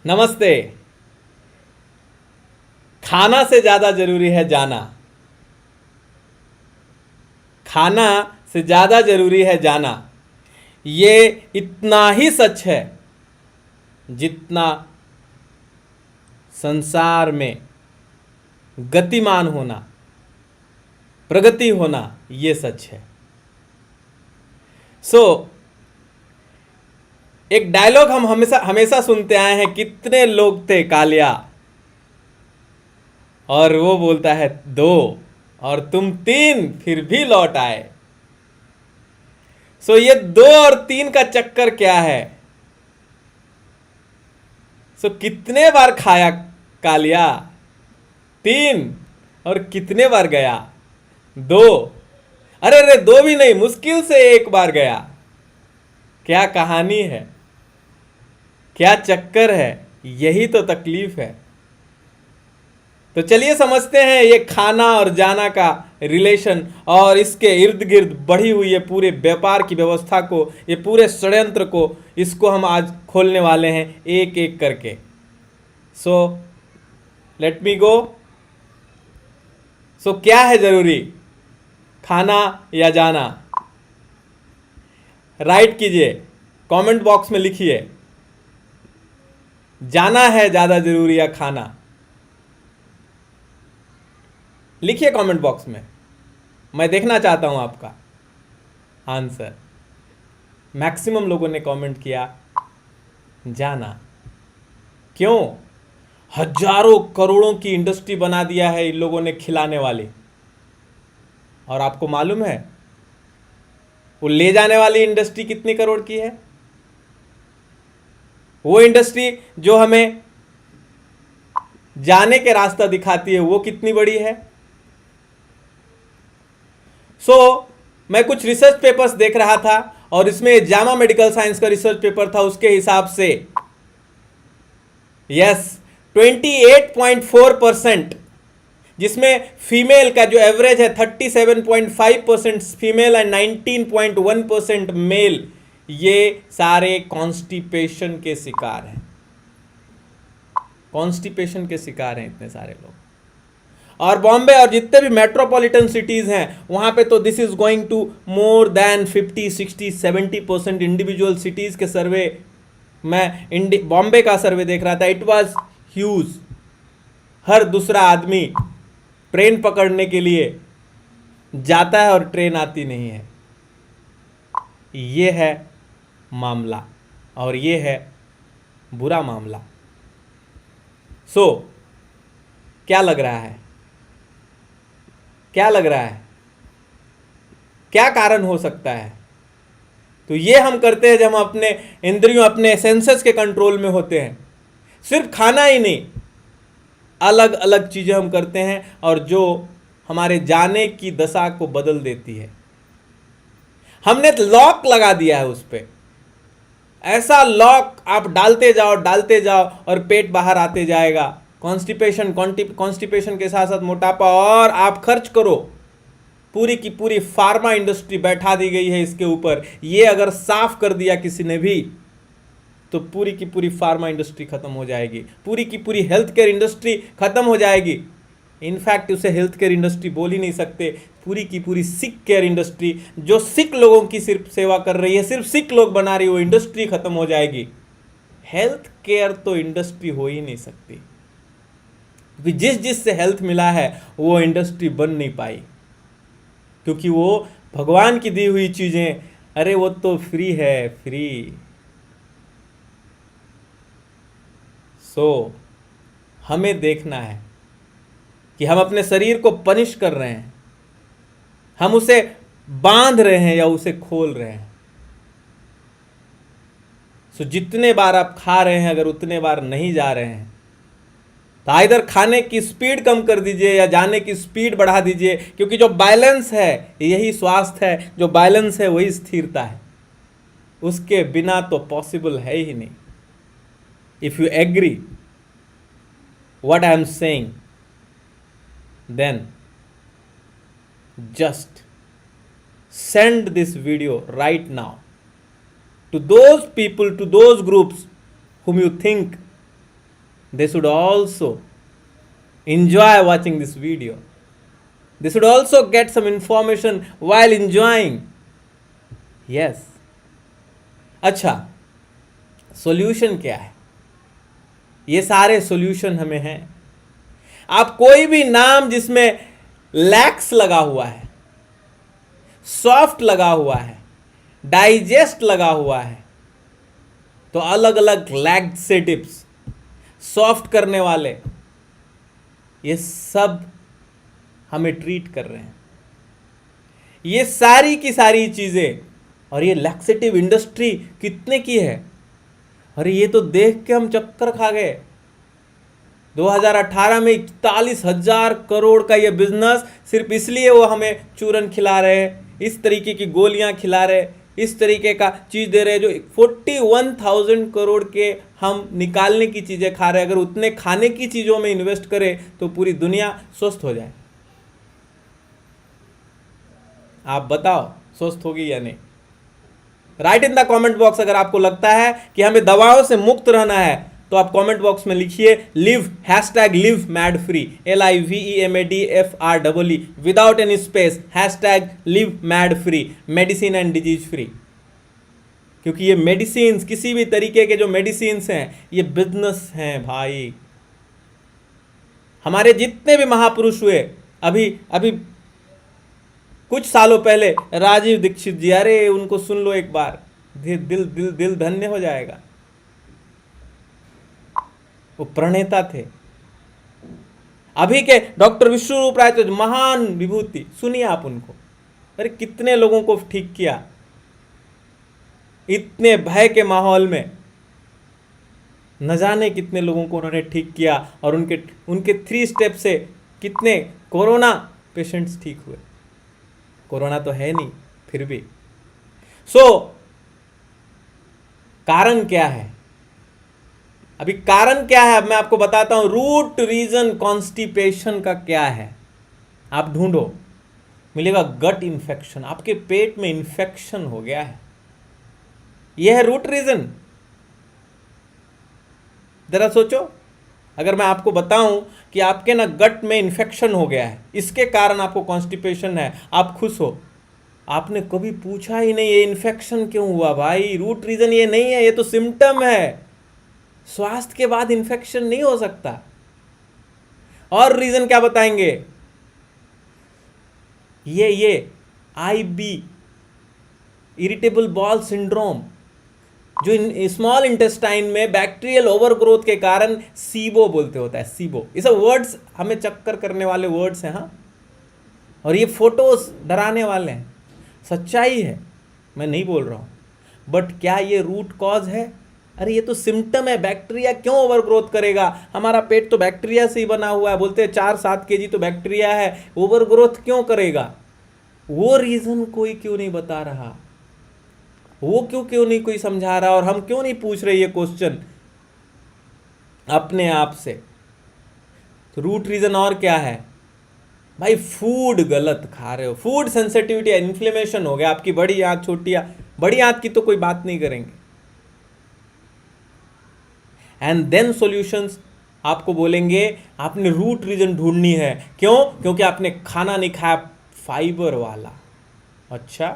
नमस्ते। खाना से ज्यादा जरूरी है जाना। खाना से ज्यादा जरूरी है जाना। ये इतना ही सच है जितना संसार में गतिमान होना, प्रगति होना, ये सच है। एक डायलॉग हम हमेशा हमेशा सुनते आए हैं, कितने लोग थे कालिया, और वो बोलता है दो, और तुम तीन फिर भी लौट आए। ये दो और तीन का चक्कर क्या है? कितने बार खाया कालिया? तीन। और कितने बार गया? दो। अरे अरे, दो भी नहीं, मुश्किल से एक बार गया। क्या कहानी है, क्या चक्कर है, यही तो तकलीफ है। तो चलिए समझते हैं ये खाना और जाना का रिलेशन, और इसके इर्द गिर्द बढ़ी हुई ये पूरे व्यापार की व्यवस्था को, ये पूरे षड्यंत्र को, इसको हम आज खोलने वाले हैं एक एक करके। लेट मी गो। क्या है जरूरी, खाना या जाना? राइट कीजिए, कमेंट बॉक्स में लिखिए, जाना है ज्यादा जरूरी या खाना? लिखिए कमेंट बॉक्स में, मैं देखना चाहता हूं आपका आंसर। मैक्सिमम लोगों ने कमेंट किया जाना। क्यों? हजारों करोड़ों की इंडस्ट्री बना दिया है इन लोगों ने खिलाने वाली। और आपको मालूम है वो ले जाने वाली इंडस्ट्री कितनी करोड़ की है? वो इंडस्ट्री जो हमें जाने के रास्ता दिखाती है, वो कितनी बड़ी है? मैं कुछ रिसर्च पेपर्स देख रहा था, और इसमें जामा मेडिकल साइंस का रिसर्च पेपर था। उसके हिसाब से यस 28.4%, जिसमें फीमेल का जो एवरेज है 37.5% फीमेल एंड 19.1% मेल, ये सारे कॉन्स्टिपेशन के शिकार हैं। कॉन्स्टिपेशन के शिकार हैं इतने सारे लोग। और बॉम्बे और जितने भी मेट्रोपॉलिटन सिटीज हैं, वहां पे तो this is going to more than 50, 60, 70%। Individual cities के सर्वे, मैं बॉम्बे का सर्वे देख रहा था, इट वाज ह्यूज। हर दूसरा आदमी ट्रेन पकड़ने के लिए जाता है और ट्रेन आती नहीं है। ये है मामला, और ये है बुरा मामला। क्या लग रहा है? क्या लग रहा है? क्या कारण हो सकता है? तो ये हम करते हैं जब हम अपने इंद्रियों, अपने सेंसेस के कंट्रोल में होते हैं। सिर्फ खाना ही नहीं, अलग अलग चीजें हम करते हैं, और जो हमारे जाने की दशा को बदल देती है। हमने लॉक लगा दिया है उस पर। ऐसा लॉक आप डालते जाओ और पेट बाहर आते जाएगा। कॉन्स्टिपेशन के साथ साथ मोटापा, और आप खर्च करो। पूरी की पूरी फार्मा इंडस्ट्री बैठा दी गई है इसके ऊपर। ये अगर साफ कर दिया किसी ने भी, तो पूरी की पूरी फार्मा इंडस्ट्री खत्म हो जाएगी, पूरी की पूरी हेल्थ केयर इंडस्ट्री खत्म हो जाएगी। इनफैक्ट उसे हेल्थ केयर इंडस्ट्री बोल ही नहीं सकते, पूरी की पूरी सिक केयर इंडस्ट्री, जो सिक लोगों की सिर्फ सेवा कर रही है, सिर्फ सिक लोग बना रही है, वो इंडस्ट्री खत्म हो जाएगी। हेल्थ केयर तो इंडस्ट्री हो ही नहीं सकती, क्योंकि जिस से हेल्थ मिला है वो इंडस्ट्री बन नहीं पाई, क्योंकि वो भगवान की दी हुई चीजें, अरे वो तो फ्री है, फ्री। हमें देखना है कि हम अपने शरीर को पनिश कर रहे हैं, हम उसे बांध रहे हैं या उसे खोल रहे हैं। जितने बार आप खा रहे हैं, अगर उतने बार नहीं जा रहे हैं, तो इधर खाने की स्पीड कम कर दीजिए या जाने की स्पीड बढ़ा दीजिए, क्योंकि जो बैलेंस है यही स्वास्थ्य है, जो बैलेंस है वही स्थिरता है। उसके बिना तो पॉसिबल है ही नहीं। If you agree what I am saying, then just send this video right now to those people, to those groups whom you think they should also enjoy watching this video. They should also get some information while enjoying. Yes. अच्छा, solution क्या है? ये सारे solution हमें हैं. आप कोई भी नाम जिसमें लैक्स लगा हुआ है, सॉफ्ट लगा हुआ है, डाइजेस्ट लगा हुआ है, तो अलग अलग लैक्सेटिव्स, सॉफ्ट करने वाले, ये सब हमें ट्रीट कर रहे हैं. ये सारी की सारी चीजें. और ये लैक्सेटिव इंडस्ट्री कितने की है? अरे ये तो देख के हम चक्कर खा गए. 2018 में 41,000 करोड़ का ये बिजनेस, सिर्फ इसलिए वो हमें चूरन खिला रहे हैं, इस तरीके की गोलियां खिला रहे, इस तरीके का चीज दे रहे, जो 41,000 करोड़ के हम निकालने की चीजें खा रहे हैं. अगर उतने खाने की चीजों में इन्वेस्ट करें तो पूरी दुनिया स्वस्थ हो जाए. आप बताओ स्वस्थ होगी या नहीं? Right in the comment box. अगर आपको लगता है कि हमें दवाओं से मुक्त रहना है तो आप कमेंट बॉक्स में लिखिए live, #live mad free, LIVEMADFREE without any space, #live mad free, medicine and disease free. क्योंकि ये मेडिसिन, किसी भी तरीके के जो मेडिसिन हैं, ये बिजनेस हैं भाई. हमारे जितने भी महापुरुष हुए, अभी कुछ सालों पहले राजीव दीक्षित जी, अरे उनको सुन लो एक बार, दिल धन्य हो जाएगा. वो प्रणेता थे. अभी के डॉक्टर विश्वरूप राय तो महान विभूति, सुनिए आप उनको. अरे कितने लोगों को ठीक किया इतने भय के माहौल में, न जाने कितने लोगों को उन्होंने ठीक किया. और उनके 3 स्टेप से कितने कोरोना पेशेंट्स ठीक हुए. कोरोना तो है नहीं फिर भी. कारण क्या है? अभी कारण क्या है, अब मैं आपको बताता हूं. रूट रीजन कॉन्स्टिपेशन का क्या है, आप ढूंढो, मिलेगा गट इंफेक्शन. आपके पेट में इंफेक्शन हो गया है, यह है रूट रीजन. जरा सोचो, अगर मैं आपको बताऊं कि आपके ना गट में इंफेक्शन हो गया है, इसके कारण आपको कॉन्स्टिपेशन है, आप खुश हो. आपने कभी पूछा ही नहीं ये इन्फेक्शन क्यों हुआ. भाई रूट रीजन ये नहीं है, ये तो सिम्टम है. स्वास्थ्य के बाद इन्फेक्शन नहीं हो सकता. और रीजन क्या बताएंगे? ये IB, इरिटेबल बॉल सिंड्रोम, जो स्मॉल इंटेस्टाइन में बैक्टीरियल ओवरग्रोथ के कारण सीबो बोलते होता है. सीबो, ये सब वर्ड्स हमें चक्कर करने वाले वर्ड्स हैं. हाँ, और ये फोटोज डराने वाले हैं. सच्चाई है, मैं नहीं बोल रहा हूँ. बट क्या ये रूट कॉज है? अरे ये तो सिम्टम है. बैक्टीरिया क्यों ओवरग्रोथ करेगा? हमारा पेट तो बैक्टीरिया से ही बना हुआ है. बोलते हैं 4-7 kg तो बैक्टीरिया है, ओवरग्रोथ क्यों करेगा? वो रीजन कोई क्यों नहीं बता रहा, वो क्यों नहीं कोई समझा रहा, और हम क्यों नहीं पूछ रहे ये क्वेश्चन अपने आप से. तो रूट रीजन और क्या है भाई? फूड गलत खा रहे हो, फूड सेंसिटिविटी, इन्फ्लेमेशन हो गया. आपकी बड़ी आंत, छोटी आंत, बड़ी आंत की तो कोई बात नहीं करेंगे. एंड देन सॉल्यूशंस आपको बोलेंगे आपने रूट रीजन ढूंढनी है. क्यों? क्योंकि आपने खाना नहीं खाया फाइबर वाला. अच्छा,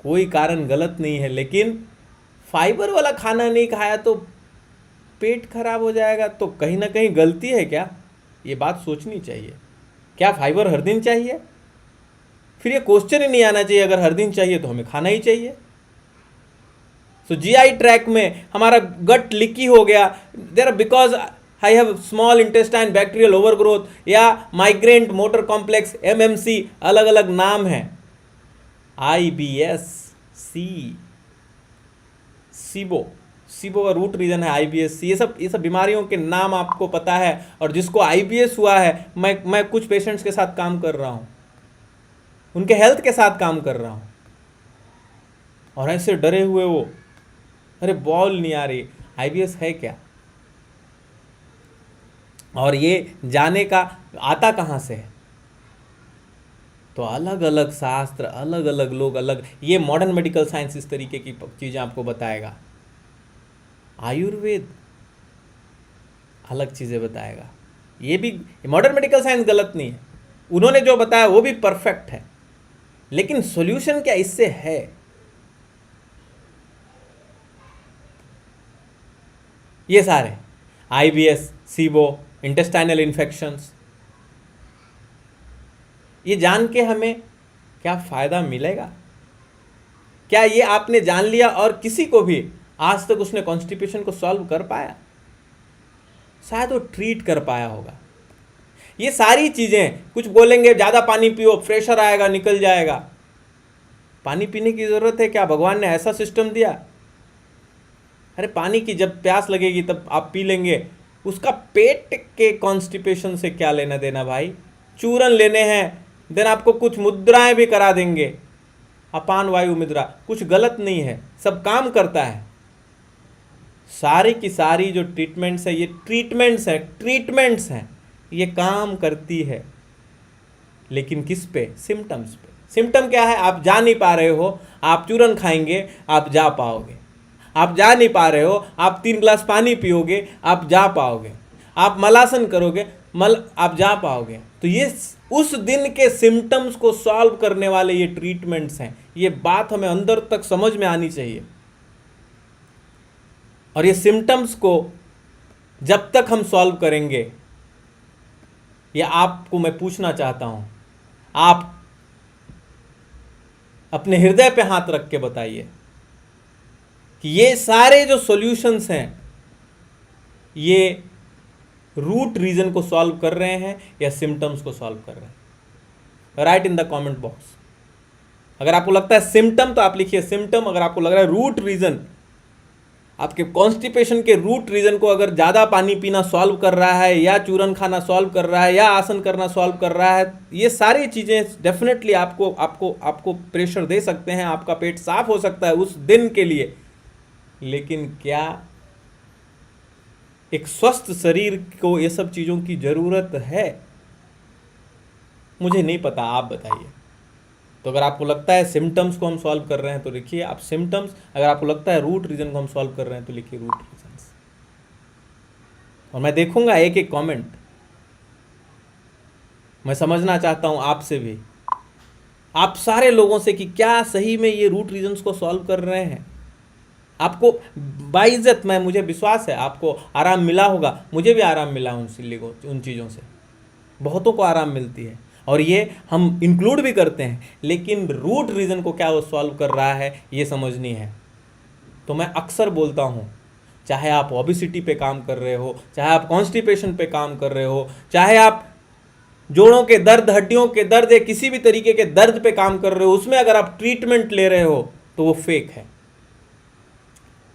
कोई कारण गलत नहीं है, लेकिन फाइबर वाला खाना नहीं खाया तो पेट खराब हो जाएगा. तो कहीं ना कहीं गलती है क्या? ये बात सोचनी चाहिए. क्या फाइबर हर दिन चाहिए? फिर ये क्वेश्चन ही नहीं आना चाहिए. अगर हर दिन चाहिए तो हमें खाना ही चाहिए. सो GI ट्रैक में हमारा गट लीकी हो गया, there because I have small intestine bacterial overgrowth, या माइग्रेंट मोटर कॉम्प्लेक्स, MMC, अलग अलग नाम है. IBS, सीबो का रूट रीजन है IBS. ये सब बीमारियों के नाम आपको पता है. और जिसको IBS हुआ है, मैं कुछ पेशेंट्स के साथ काम कर रहा हूँ, उनके हेल्थ के साथ काम कर रहा हूँ, और ऐसे डरे हुए वो, अरे बॉल नहीं आ रही, IBS है क्या? और ये जाने का आता कहाँ से है? तो अलग अलग शास्त्र, अलग अलग लोग, अलग, ये मॉडर्न मेडिकल साइंस इस तरीके की चीज़ें आपको बताएगा. आयुर्वेद अलग चीज़ें बताएगा। ये भी मॉडर्न मेडिकल साइंस गलत नहीं है, उन्होंने जो बताया वो भी परफेक्ट है, लेकिन सॉल्यूशन क्या इससे है? ये सारे आईबीएस, सीबो, इंटेस्टाइनल इन्फेक्शंस, ये जान के हमें क्या फ़ायदा मिलेगा? क्या ये आपने जान लिया और किसी को भी आज तक उसने कॉन्स्टिपेशन को सॉल्व कर पाया? शायद वो ट्रीट कर पाया होगा। ये सारी चीज़ें, कुछ बोलेंगे ज़्यादा पानी पियो, प्रेशर आएगा, निकल जाएगा। पानी पीने की ज़रूरत है क्या? भगवान ने ऐसा सिस्टम दिया? अरे पानी की जब प्यास लगेगी तब आप पी लेंगे, उसका पेट के कॉन्स्टिपेशन से क्या लेना देना भाई? चूरन लेने हैं, देन आपको कुछ मुद्राएं भी करा देंगे, अपान वायु मुद्रा, कुछ गलत नहीं है, सब काम करता है। सारी की सारी जो ट्रीटमेंट्स है, ये ट्रीटमेंट्स हैं, ये काम करती है, लेकिन किस पे? सिम्टम्स पे। सिम्टम क्या है? आप जा नहीं पा रहे हो, आप चूरन खाएंगे, आप जा पाओगे। आप जा नहीं पा रहे हो, आप 3 ग्लास पानी पियोगे, आप जा पाओगे। आप मलासन करोगे, आप जा पाओगे। तो ये उस दिन के सिम्टम्स को सॉल्व करने वाले ये ट्रीटमेंट्स हैं। ये बात हमें अंदर तक समझ में आनी चाहिए। और ये सिम्टम्स को जब तक हम सॉल्व करेंगे, ये आपको मैं पूछना चाहता हूं, आप अपने हृदय पे हाथ रख के बताइए कि ये सारे जो सॉल्यूशंस हैं, ये रूट रीजन को सॉल्व कर रहे हैं या सिम्टम्स को सॉल्व कर रहे हैं? Right in the comment box. अगर आपको लगता है सिम्टम तो आप लिखिए सिम्टम। अगर आपको लग रहा है रूट रीजन, आपके कॉन्स्टिपेशन के रूट रीजन को अगर ज़्यादा पानी पीना सॉल्व कर रहा है, या चूरन खाना सॉल्व कर रहा है, या आसन करना सॉल्व कर रहा है, ये सारी चीज़ें डेफिनेटली आपको प्रेशर दे सकते हैं, आपका पेट साफ हो सकता है उस दिन के लिए। लेकिन क्या एक स्वस्थ शरीर को ये सब चीज़ों की ज़रूरत है? मुझे नहीं पता, आप बताइए। तो अगर आपको लगता है सिम्टम्स को हम सॉल्व कर रहे हैं तो लिखिए आप सिम्टम्स। अगर आपको लगता है रूट रीजन को हम सॉल्व कर रहे हैं तो लिखिए रूट रीजन्स। और मैं देखूंगा एक एक कमेंट। मैं समझना चाहता हूं आपसे भी, आप सारे लोगों से, कि क्या सही में ये रूट रीजन्स को सॉल्व कर रहे हैं। आपको बाइज्जत, मुझे विश्वास है आपको आराम मिला होगा। मुझे भी आराम मिला उन चीज़ों से, बहुतों को आराम मिलती है, और ये हम इंक्लूड भी करते हैं। लेकिन रूट रीज़न को क्या वो सॉल्व कर रहा है, ये समझनी है। तो मैं अक्सर बोलता हूँ, चाहे आप ओबेसिटी पे काम कर रहे हो, चाहे आप कॉन्स्टिपेशन पे काम कर रहे हो, चाहे आप जोड़ों के दर्द, हड्डियों के दर्द या किसी भी तरीके के दर्द पे काम कर रहे हो, उसमें अगर आप ट्रीटमेंट ले रहे हो तो वो फेक है।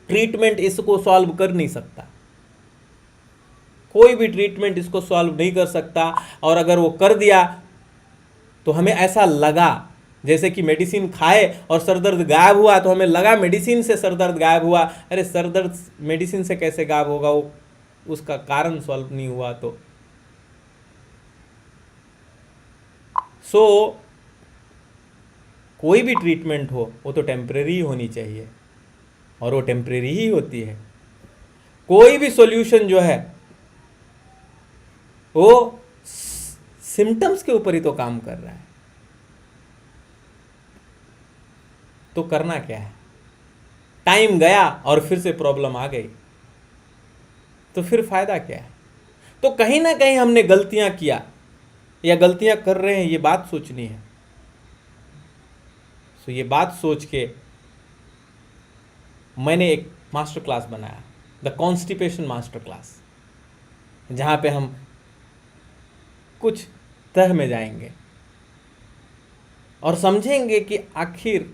ट्रीटमेंट इसको सॉल्व कर नहीं सकता, कोई भी ट्रीटमेंट इसको सॉल्व नहीं कर सकता। और अगर वो कर दिया तो हमें ऐसा लगा जैसे कि मेडिसिन खाए और सर दर्द गायब हुआ, तो हमें लगा मेडिसिन से सर दर्द गायब हुआ। अरे सर दर्द मेडिसिन से कैसे गायब होगा? वो उसका कारण सॉल्व नहीं हुआ। तो कोई भी ट्रीटमेंट हो वो तो टेम्परेरी होनी चाहिए, और वो टेम्परेरी ही होती है। कोई भी सॉल्यूशन जो है वो सिम्टम्स के ऊपर ही तो काम कर रहा है। तो करना क्या है? टाइम गया और फिर से प्रॉब्लम आ गई, तो फिर फायदा क्या है? तो कहीं ना कहीं हमने गलतियां किया या गलतियां कर रहे हैं, ये बात सोचनी है। तो ये बात सोच के मैंने एक मास्टर क्लास बनाया, द कॉन्स्टिपेशन मास्टर क्लास, जहाँ पे हम कुछ तह में जाएंगे और समझेंगे कि आखिर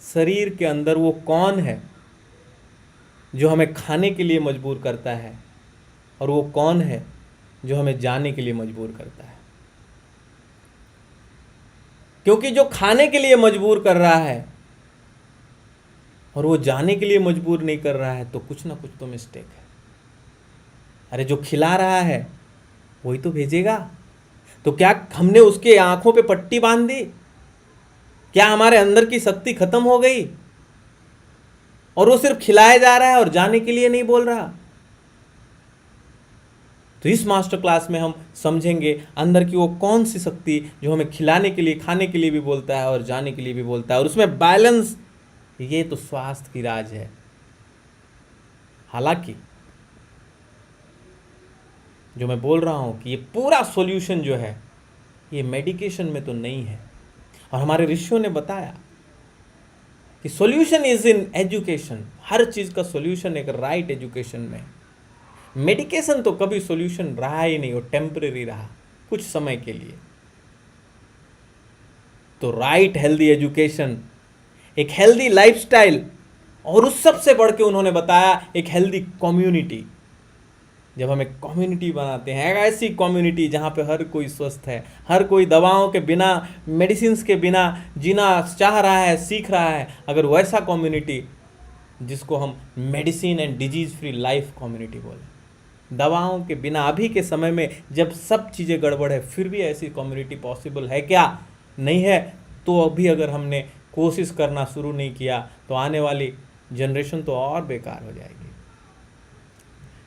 शरीर के अंदर वो कौन है जो हमें खाने के लिए मजबूर करता है, और वो कौन है जो हमें जाने के लिए मजबूर करता है। क्योंकि जो खाने के लिए मजबूर कर रहा है और वो जाने के लिए मजबूर नहीं कर रहा है, तो कुछ ना कुछ तो मिस्टेक है। अरे जो खिला रहा है वही तो भेजेगा। तो क्या हमने उसके आंखों पे पट्टी बांध दी? क्या हमारे अंदर की शक्ति खत्म हो गई? और वो सिर्फ खिलाया जा रहा है और जाने के लिए नहीं बोल रहा। तो इस मास्टर क्लास में हम समझेंगे अंदर की वो कौन सी शक्ति जो हमें खिलाने के लिए, खाने के लिए भी बोलता है और जाने के लिए भी बोलता है, और उसमें बैलेंस, ये तो स्वास्थ्य की राज है। हालांकि जो मैं बोल रहा हूं कि ये पूरा सॉल्यूशन जो है ये मेडिकेशन में तो नहीं है, और हमारे ऋषियों ने बताया कि सॉल्यूशन इज इन एजुकेशन। हर चीज का सॉल्यूशन एक राइट एजुकेशन में। मेडिकेशन तो कभी सॉल्यूशन रहा ही नहीं, वो टेम्परेरी रहा, कुछ समय के लिए। तो राइट हेल्दी एजुकेशन, एक हेल्दी लाइफस्टाइल, और उस सब से बढ़ के उन्होंने बताया एक हेल्दी कम्युनिटी। जब हम एक कम्युनिटी बनाते हैं, एक ऐसी कम्युनिटी जहाँ पे हर कोई स्वस्थ है, हर कोई दवाओं के बिना, मेडिसिन के बिना जीना चाह रहा है, सीख रहा है, अगर वैसा कम्युनिटी जिसको हम medicine and disease free life community बोले, दवाओं के बिना, अभी के समय में जब सब चीज़ें गड़बड़ है फिर भी ऐसी कम्युनिटी पॉसिबल है क्या? नहीं है। तो अभी अगर हमने कोशिश करना शुरू नहीं किया तो आने वाली जनरेशन तो और बेकार हो जाएगी।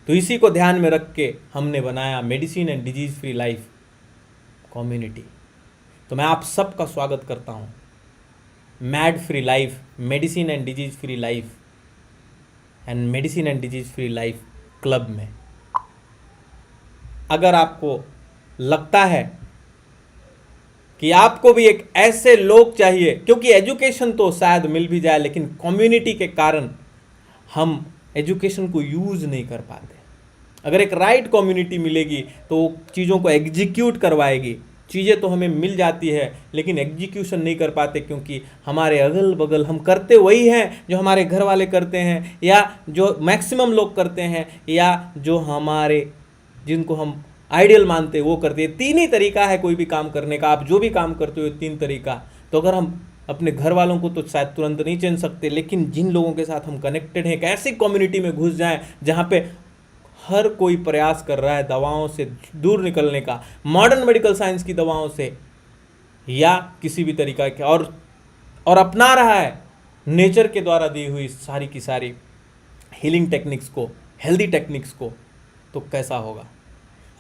तो इसी को ध्यान में रख के हमने बनाया medicine and disease free life community. तो मैं आप सबका स्वागत करता हूँ mad free life, medicine and disease free life and medicine and disease free life club में। अगर आपको लगता है कि आपको भी एक ऐसे लोग चाहिए, क्योंकि एजुकेशन तो शायद मिल भी जाए लेकिन कम्युनिटी के कारण हम एजुकेशन को यूज नहीं कर पाते। अगर एक राइट कम्युनिटी मिलेगी तो चीज़ों को एग्जीक्यूट करवाएगी। चीज़ें तो हमें मिल जाती है लेकिन एग्जीक्यूशन नहीं कर पाते, क्योंकि हमारे अगल बगल हम करते वही हैं जो हमारे घर वाले करते हैं, या जो मैक्सिमम लोग करते हैं, या जो हमारे, जिनको हम आइडियल मानते हैं वो करते हैं। तीन ही तरीका है कोई भी काम करने का। आप जो भी काम करते हो तीन तरीका। तो अगर हम अपने घर वालों को तो शायद तुरंत नहीं चेंज सकते, लेकिन जिन लोगों के साथ हम कनेक्टेड हैं, एक ऐसी कम्युनिटी में घुस जाएं जहाँ पे हर कोई प्रयास कर रहा है दवाओं से दूर निकलने का, मॉडर्न मेडिकल साइंस की दवाओं से या किसी भी तरीका के, और अपना रहा है नेचर के द्वारा दी हुई सारी की सारी हीलिंग टेक्निक्स को, हेल्दी टेक्निक्स को, तो कैसा होगा?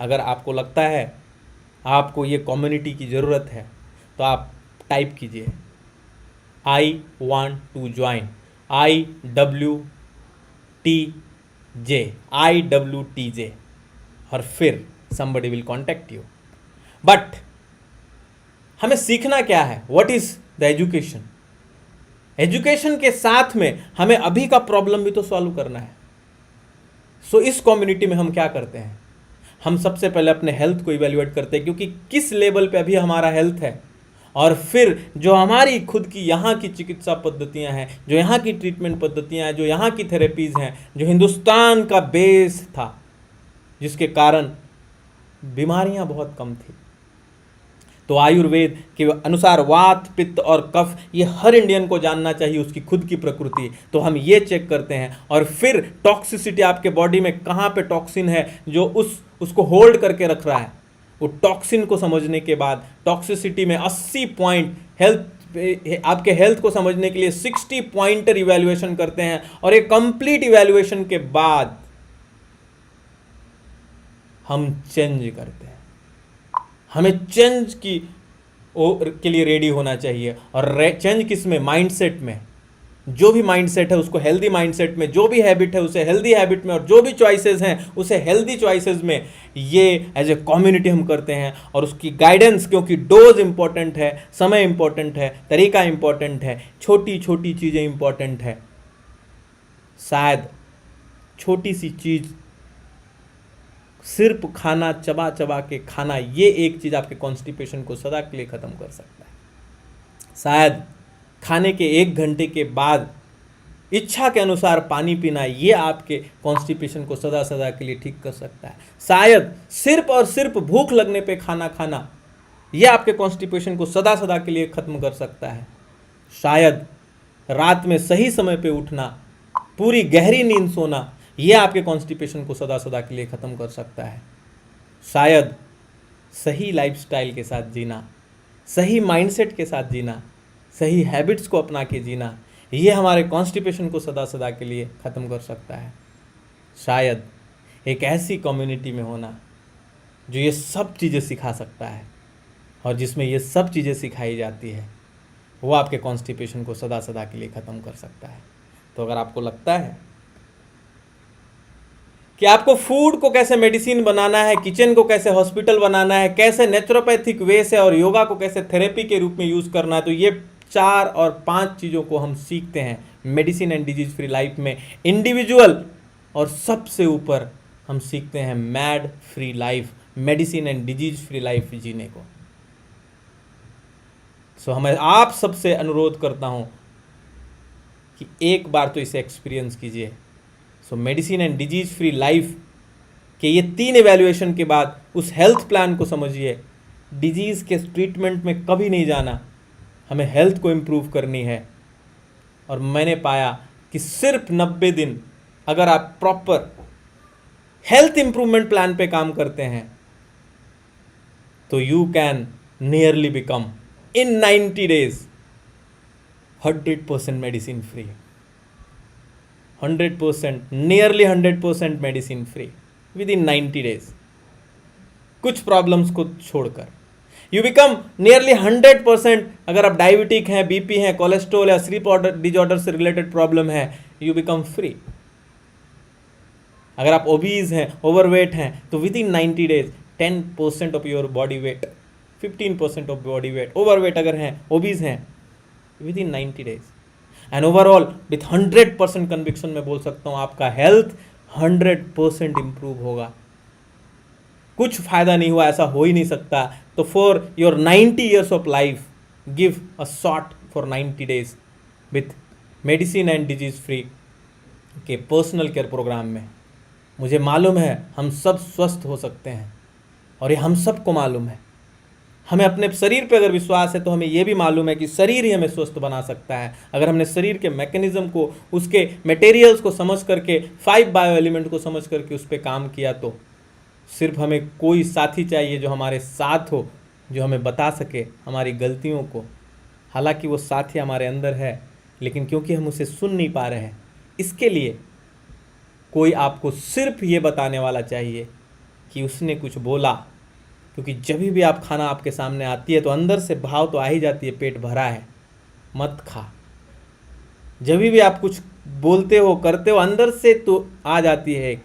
अगर आपको लगता है आपको ये कम्युनिटी की ज़रूरत है तो आप टाइप कीजिए I want to join, IWTJ, और फिर somebody will contact you। But हमें सीखना क्या है? What is the education? Education के साथ में हमें अभी का प्रॉब्लम भी तो सॉल्व करना है। सो इस कम्युनिटी में हम क्या करते हैं? हम सबसे पहले अपने हेल्थ को इवेल्युएट करते हैं, क्योंकि किस लेवल पे अभी हमारा हेल्थ है, और फिर जो हमारी खुद की यहाँ की चिकित्सा पद्धतियाँ हैं, जो यहाँ की ट्रीटमेंट पद्धतियाँ हैं, जो यहाँ की थेरेपीज़ हैं, जो हिंदुस्तान का बेस था, जिसके कारण बीमारियाँ बहुत कम थी। तो आयुर्वेद के अनुसार वात, पित्त और कफ, ये हर इंडियन को जानना चाहिए, उसकी खुद की प्रकृति। तो हम ये चेक करते हैं, और फिर टॉक्सिसिटी, आपके बॉडी में कहाँ पे टॉक्सिन है जो उसको होल्ड करके रख रहा है, वो टॉक्सिन को समझने के बाद टॉक्सिसिटी में 80 पॉइंट, हेल्थ, आपके हेल्थ को समझने के लिए 60 पॉइंटर इवैल्यूएशन करते हैं, और एक कंप्लीट इवैल्यूएशन के बाद हम चेंज करते हैं। हमें चेंज के लिए रेडी होना चाहिए, और चेंज किस में? माइंडसेट में। जो भी माइंडसेट है उसको हेल्दी माइंडसेट में, जो भी हैबिट है उसे हेल्दी हैबिट में, और जो भी चॉइसेस हैं उसे हेल्दी चॉइसेस में। ये एज ए कम्युनिटी हम करते हैं, और उसकी गाइडेंस, क्योंकि डोज इंपॉर्टेंट है, समय इंपॉर्टेंट है, तरीका इंपॉर्टेंट है, छोटी छोटी चीज़ें इंपॉर्टेंट है। शायद छोटी सी चीज़, सिर्फ खाना, चबा चबा के खाना, ये एक चीज़ आपके कॉन्स्टिपेशन को सदा के लिए ख़त्म कर सकता है। शायद खाने के 1 घंटे के बाद इच्छा के अनुसार पानी पीना, ये आपके कॉन्स्टिपेशन को सदा सदा के लिए ठीक कर सकता है। शायद सिर्फ और सिर्फ भूख लगने पे खाना खाना, ये आपके कॉन्स्टिपेशन को सदा सदा के लिए ख़त्म कर सकता है। शायद रात में सही समय पे उठना, पूरी गहरी नींद सोना, ये आपके कॉन्स्टिपेशन को सदा सदा के लिए ख़त्म कर सकता है। शायद सही लाइफस्टाइल के साथ जीना, सही माइंडसेट के साथ जीना, सही हैबिट्स को अपना के जीना, ये हमारे कॉन्स्टिपेशन को सदा सदा के लिए ख़त्म कर सकता है। शायद एक ऐसी कम्युनिटी में होना जो ये सब चीज़ें सिखा सकता है और जिसमें ये सब चीज़ें सिखाई जाती है, वो आपके कॉन्स्टिपेशन को सदा सदा के लिए ख़त्म कर सकता है। तो अगर आपको लगता है कि आपको फूड को कैसे मेडिसिन बनाना है, किचन को कैसे हॉस्पिटल बनाना है, कैसे नेचुरोपैथिक वे से और योगा को कैसे थेरेपी के रूप में यूज़ करना है, तो ये 4 और 5 चीज़ों को हम सीखते हैं medicine and disease free life में इंडिविजुअल। और सबसे ऊपर हम सीखते हैं mad free life, medicine and disease free life जीने को। सो मैं आप सबसे अनुरोध करता हूं कि एक बार तो इसे एक्सपीरियंस कीजिए। सो medicine and disease free life के ये 3 इवैल्यूएशन के बाद उस हेल्थ प्लान को समझिए। डिजीज के ट्रीटमेंट में कभी नहीं जाना, हमें हेल्थ को इम्प्रूव करनी है। और मैंने पाया कि सिर्फ 90 दिन अगर आप प्रॉपर हेल्थ इंप्रूवमेंट प्लान पे काम करते हैं तो you can nearly become in 90 days 100% medicine free, 100%, nearly 100% medicine free with in 90 days, कुछ प्रॉब्लम्स को छोड़कर। You become nearly 100%। अगर आप डायबिटिक हैं, बीपी हैं, कोलेस्ट्रॉल या स्लीप डिजॉर्डर से रिलेटेड प्रॉब्लम है, यू बिकम फ्री। अगर आप ओबीज हैं, ओवरवेट हैं, तो with in 90 days 10% of your body weight, 15% of body weight, overweight अगर हैं, ओबीज हैं, with in 90 days। And overall with 100% conviction में बोल सकता हूँ आपका हेल्थ 100% इंप्रूव होगा। कुछ फायदा नहीं हुआ, ऐसा हो ही नहीं सकता। तो for your 90 years of life give a shot for 90 days with medicine and disease free के पर्सनल केयर प्रोग्राम में। मुझे मालूम है हम सब स्वस्थ हो सकते हैं और ये हम सबको मालूम है। हमें अपने शरीर पे अगर विश्वास है तो हमें ये भी मालूम है कि शरीर ही हमें स्वस्थ बना सकता है। अगर हमने शरीर के मैकेनिज्म को, उसके मटेरियल्स को समझ करके, 5 बायो एलिमेंट को समझ करके उस पर काम किया, तो सिर्फ हमें कोई साथी चाहिए जो हमारे साथ हो, जो हमें बता सके हमारी गलतियों को। हालांकि वो साथी हमारे अंदर है, लेकिन क्योंकि हम उसे सुन नहीं पा रहे हैं, इसके लिए कोई आपको सिर्फ ये बताने वाला चाहिए कि उसने कुछ बोला। क्योंकि जब भी आप खाना आपके सामने आती है तो अंदर से भाव तो आ ही जाती है, पेट भरा है, मत खा। जब भी आप कुछ बोलते हो, करते हो, अंदर से तो आ जाती है एक।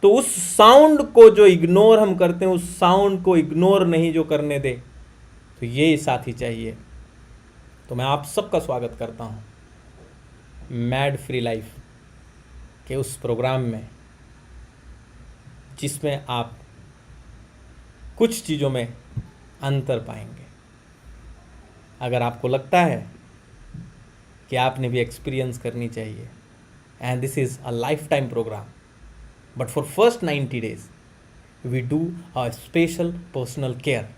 तो उस साउंड को जो इग्नोर हम करते हैं, उस साउंड को इग्नोर नहीं जो करने दे, तो ये साथी चाहिए। तो मैं आप सबका स्वागत करता हूँ मैड फ्री लाइफ के उस प्रोग्राम में, जिसमें आप कुछ चीज़ों में अंतर पाएंगे। अगर आपको लगता है कि आपने भी एक्सपीरियंस करनी चाहिए, and this is a life time programme, but for first 90 days we do a special personal care,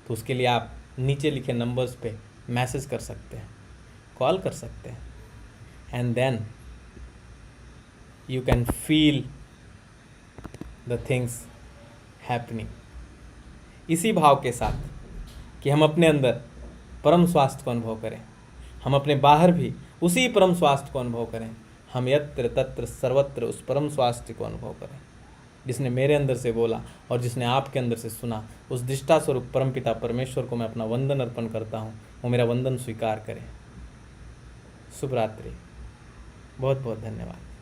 तो उसके लिए आप नीचे लिखे नंबर्स पे मैसेज कर सकते हैं, कॉल कर सकते हैं, and then you can feel the things happening। इसी भाव के साथ कि हम अपने अंदर परम स्वास्थ्य को अनुभव करें, हम अपने बाहर भी उसी परम स्वास्थ्य को अनुभव करें। हम यत्र तत्र सर्वत्र उस परम स्वास्थ्य को अनुभव करें जिसने मेरे अंदर से बोला और जिसने आपके अंदर से सुना। उस दृष्टा स्वरूप परमपिता परमेश्वर को मैं अपना वंदन अर्पण करता हूँ, वो मेरा वंदन स्वीकार करें। शुभ रात्रि, बहुत बहुत धन्यवाद।